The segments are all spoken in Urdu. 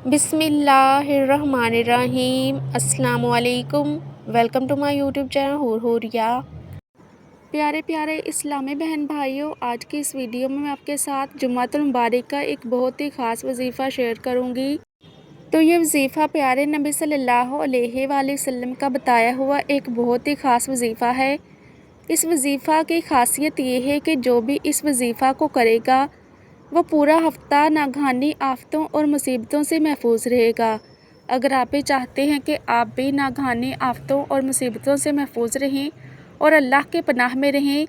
بسم اللہ الرحمن الرحیم۔ السلام علیکم۔ Welcome to my YouTube channel ہوریا۔ پیارے پیارے اسلامی بہن بھائیوں، آج کی اس ویڈیو میں آپ کے ساتھ جمعۃ المبارک کا ایک بہت ہی خاص وظیفہ شیئر کروں گی۔ تو یہ وظیفہ پیارے نبی صلی اللہ علیہ وآلہ وسلم کا بتایا ہوا ایک بہت ہی خاص وظیفہ ہے۔ اس وظیفہ کی خاصیت یہ ہے کہ جو بھی اس وظیفہ کو کرے گا وہ پورا ہفتہ ناگہانی آفتوں اور مصیبتوں سے محفوظ رہے گا۔ اگر آپ بھی چاہتے ہیں کہ آپ بھی ناگہانی آفتوں اور مصیبتوں سے محفوظ رہیں اور اللہ کے پناہ میں رہیں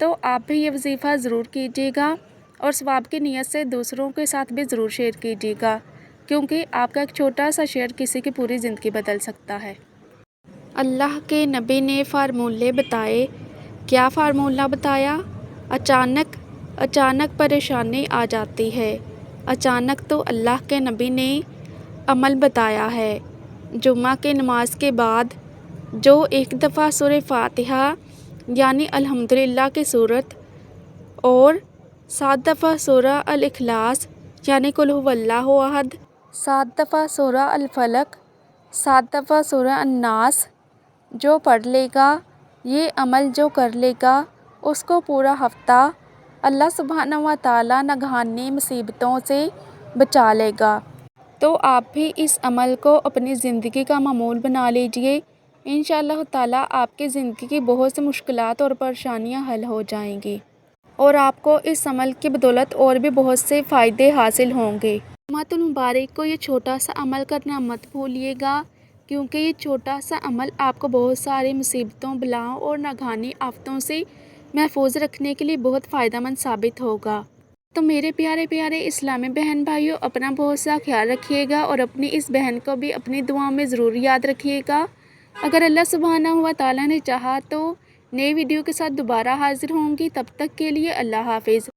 تو آپ بھی یہ وظیفہ ضرور کیجیے گا اور ثواب کی نیت سے دوسروں کے ساتھ بھی ضرور شیئر کیجیے گا، کیونکہ آپ کا ایک چھوٹا سا شیئر کسی کی پوری زندگی بدل سکتا ہے۔ اللہ کے نبی نے فارمولے بتائے۔ کیا فارمولہ بتایا؟ اچانک پریشانی آ جاتی ہے۔ اچانک تو اللہ کے نبی نے عمل بتایا ہے۔ جمعہ کی نماز کے بعد جو ایک دفعہ سورہ فاتحہ یعنی الحمدللہ کی سورت اور 7 دفعہ سورہ الاخلاص یعنی قل ھو اللہ احد، 7 دفعہ سورہ الفلق، 7 دفعہ سورہ الناس جو پڑھ لے گا، یہ عمل جو کر لے گا، اس کو پورا ہفتہ اللہ سبحانہ و تعالیٰ ناگہانی مصیبتوں سے بچا لے گا۔ تو آپ بھی اس عمل کو اپنی زندگی کا معمول بنا لیجئے۔ انشاءاللہ تعالیٰ آپ کی زندگی کی بہت سی مشکلات اور پریشانیاں حل ہو جائیں گی اور آپ کو اس عمل کی بدولت اور بھی بہت سے فائدے حاصل ہوں گے۔ جمعۃ المبارک کو یہ چھوٹا سا عمل کرنا مت بھولیے گا، کیونکہ یہ چھوٹا سا عمل آپ کو بہت ساری مصیبتوں، بلاؤں اور ناگہانی آفتوں سے محفوظ رکھنے کے لیے بہت فائدہ مند ثابت ہوگا۔ تو میرے پیارے پیارے اسلامی بہن بھائیوں، اپنا بہت سا خیال رکھیے گا اور اپنی اس بہن کو بھی اپنی دعاؤں میں ضرور یاد رکھیے گا۔ اگر اللہ سبحانہ و تعالیٰ نے چاہا تو نئی ویڈیو کے ساتھ دوبارہ حاضر ہوں گی۔ تب تک کے لیے اللہ حافظ۔